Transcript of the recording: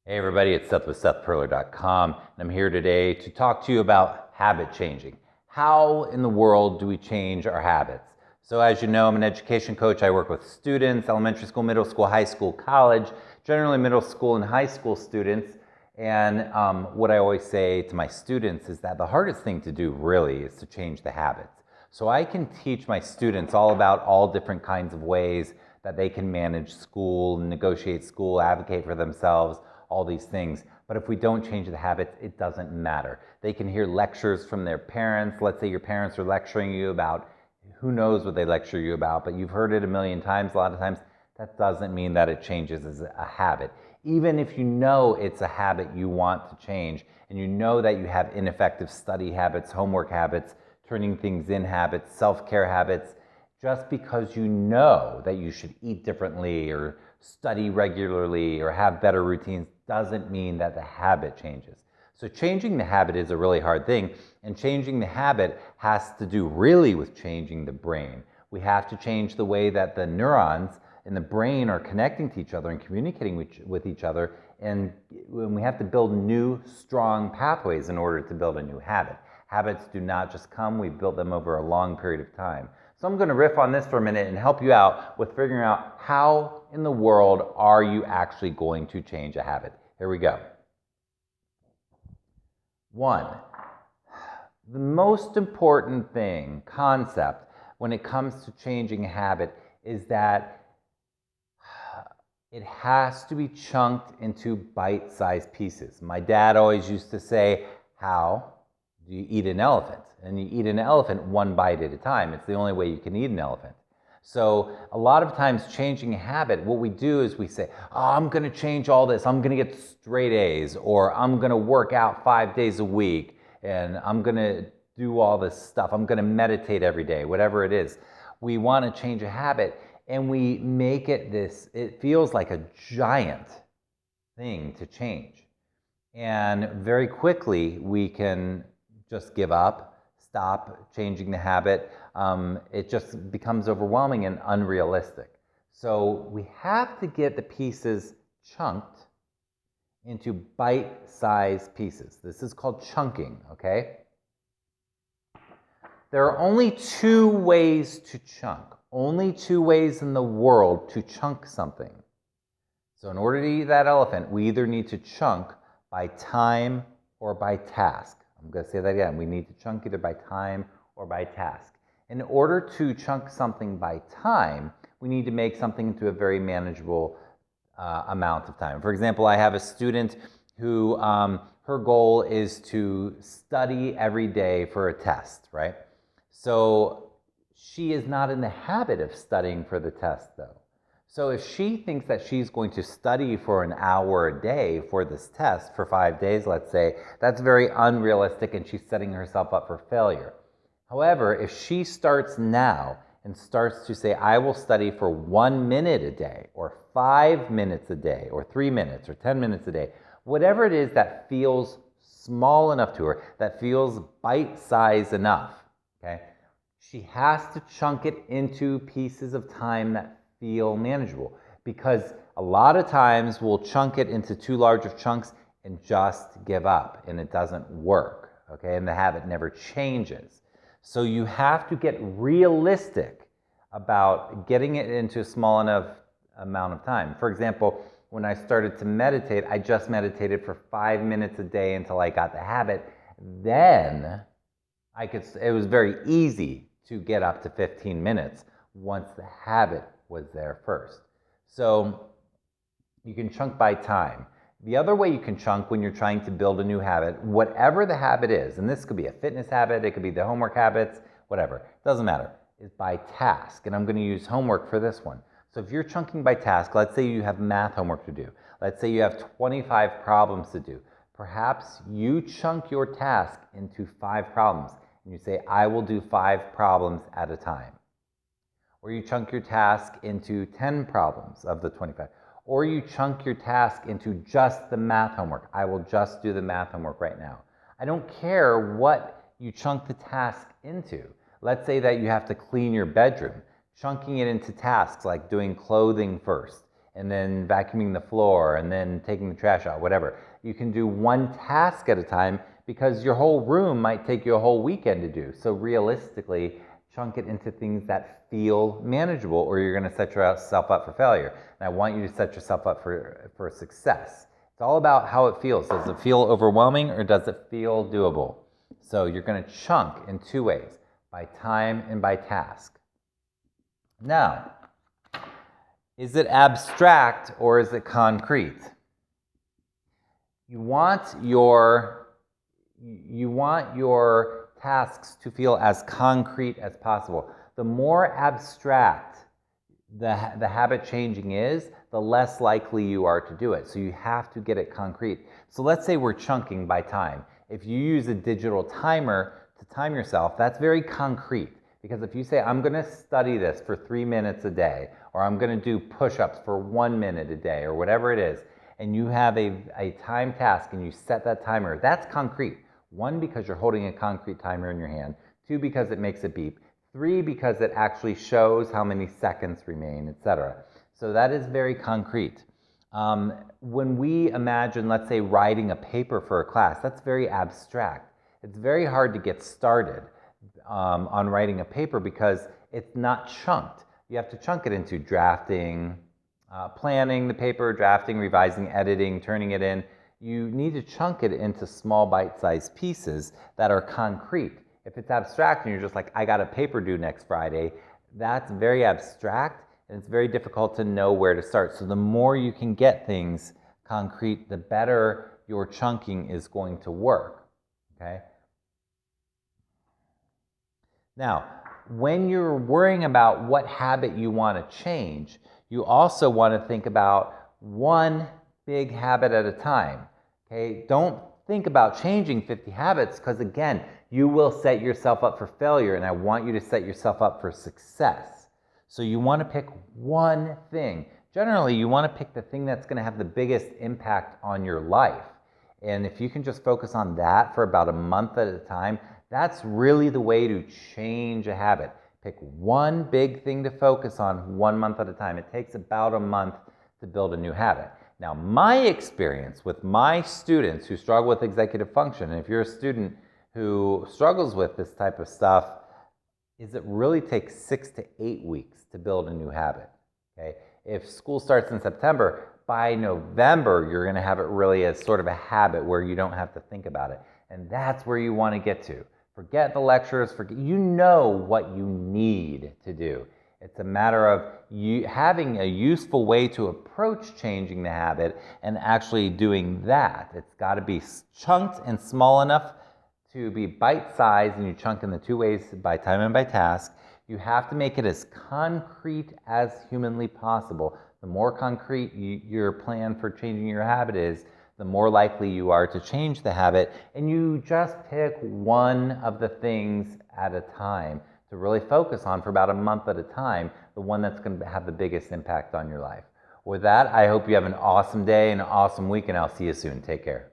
Hey everybody, it's Seth with SethPerler.com, and I'm here today to talk to you about habit changing. How in the world do we change our habits? So as you know, I'm an education coach. I work with students, elementary school, middle school, high school, college, generally middle school and high school students. And what I always say to my students is that the hardest thing to do really is to change the habits. So I can teach my students all about all different kinds of ways that they can manage school, negotiate school, advocate for themselves, all these things. But if we don't change the habits, it doesn't matter. They can hear lectures from their parents. Let's say your parents are lecturing you about, who knows what they lecture you about, but you've heard it a million times. A lot of times that doesn't mean that it changes as a habit. Even if you know it's a habit you want to change, and you know that you have ineffective study habits, homework habits, turning things in habits, self-care habits, just because you know that you should eat differently or study regularly or have better routines doesn't mean that the habit changes. So changing the habit is a really hard thing, and changing the habit has to do really with changing the brain. We have to change the way that the neurons in the brain are connecting to each other and communicating with each other, and we have to build new, strong pathways in order to build a new habit. Habits do not just come, we build them over a long period of time. So I'm going to riff on this for a minute and help you out with figuring out how in the world are you actually going to change a habit. Here we go. 1, the most important concept when it comes to changing a habit is that it has to be chunked into bite-sized pieces. My dad always used to say, how do you eat an elephant? And you eat an elephant one bite at a time. It's the only way you can eat an elephant. So a lot of times changing a habit, what we do is we say, oh, I'm going to change all this. I'm going to get straight A's, or I'm going to work out 5 days a week, and I'm going to do all this stuff. I'm going to meditate every day, whatever it is. We want to change a habit, and we make it it feels like a giant thing to change. And very quickly, we can just give up, stop changing the habit. It just becomes overwhelming and unrealistic. So we have to get the pieces chunked into bite-sized pieces. This is called chunking, okay? There are only 2 ways to chunk, only 2 ways in the world to chunk something. So in order to eat that elephant, we either need to chunk by time or by task. I'm going to say that again. We need to chunk either by time or by task. In order to chunk something by time, we need to make something into a very manageable amount of time. For example, I have a student who her goal is to study every day for a test, right? So she is not in the habit of studying for the test, though. So if she thinks that she's going to study for an hour a day for this test for 5 days, let's say, that's very unrealistic and she's setting herself up for failure. However, if she starts now and starts to say, I will study for 1 minute a day, or 5 minutes a day, or 3 minutes, or 10 minutes a day, whatever it is that feels small enough to her, that feels bite-sized enough, okay? She has to chunk it into pieces of time that feel manageable, because a lot of times we'll chunk it into too large of chunks and just give up, and it doesn't work, okay? And the habit never changes. So you have to get realistic about getting it into a small enough amount of time. For example, when I started to meditate, I just meditated for 5 minutes a day until I got the habit. Then it was very easy to get up to 15 minutes once the habit was there first. So you can chunk by time. The other way you can chunk when you're trying to build a new habit, whatever the habit is, and this could be a fitness habit, it could be the homework habits, whatever, it doesn't matter, is by task. And I'm going to use homework for this one. So if you're chunking by task, let's say you have math homework to do. Let's say you have 25 problems to do. Perhaps you chunk your task into 5 problems, and you say, I will do 5 problems at a time. Or you chunk your task into 10 problems of the 25. Or you chunk your task into just the math homework. I will just do the math homework right now. I don't care what you chunk the task into. Let's say that you have to clean your bedroom. Chunking it into tasks like doing clothing first, and then vacuuming the floor, and then taking the trash out, whatever. You can do one task at a time because your whole room might take you a whole weekend to do. So realistically, chunk it into things that feel manageable, or you're going to set yourself up for failure. And I want you to set yourself up for success. It's all about how it feels. Does it feel overwhelming, or does it feel doable? So you're going to chunk in two ways, by time and by task. Now, is it abstract or is it concrete? You want your tasks to feel as concrete as possible. The more abstract the habit changing is, the less likely you are to do it. So you have to get it concrete. So let's say we're chunking by time. If you use a digital timer to time yourself, that's very concrete. Because if you say, I'm going to study this for 3 minutes a day, or I'm going to do push-ups for 1 minute a day, or whatever it is, and you have a time task and you set that timer, that's concrete. 1, because you're holding a concrete timer in your hand. 2, because it makes it beep. 3, because it actually shows how many seconds remain, etc. So that is very concrete. When we imagine, let's say, writing a paper for a class, that's very abstract. It's very hard to get started on writing a paper because it's not chunked. You have to chunk it into drafting, planning the paper, drafting, revising, editing, turning it in. You need to chunk it into small bite-sized pieces that are concrete. If it's abstract and you're just like, I got a paper due next Friday, that's very abstract and it's very difficult to know where to start. So the more you can get things concrete, the better your chunking is going to work, okay? Now, when you're worrying about what habit you want to change, you also want to think about one big habit at a time. Okay? Don't think about changing 50 habits because, again, you will set yourself up for failure, and I want you to set yourself up for success. So you want to pick one thing. Generally, you want to pick the thing that's going to have the biggest impact on your life. And if you can just focus on that for about a month at a time, that's really the way to change a habit. Pick one big thing to focus on 1 month at a time. It takes about a month to build a new habit. Now, my experience with my students who struggle with executive function, and if you're a student who struggles with this type of stuff, is it really takes 6 to 8 weeks to build a new habit. Okay? If school starts in September, by November, you're going to have it really as sort of a habit where you don't have to think about it. And that's where you want to get to. Forget the lectures, you know what you need to do. It's a matter of you having a useful way to approach changing the habit and actually doing that. It's got to be chunked and small enough to be bite-sized, and you chunk in the two ways, by time and by task. You have to make it as concrete as humanly possible. The more concrete your plan for changing your habit is, the more likely you are to change the habit, and you just pick one of the things at a time to really focus on for about a month at a time, the one that's going to have the biggest impact on your life. With that, I hope you have an awesome day and an awesome week, and I'll see you soon. Take care.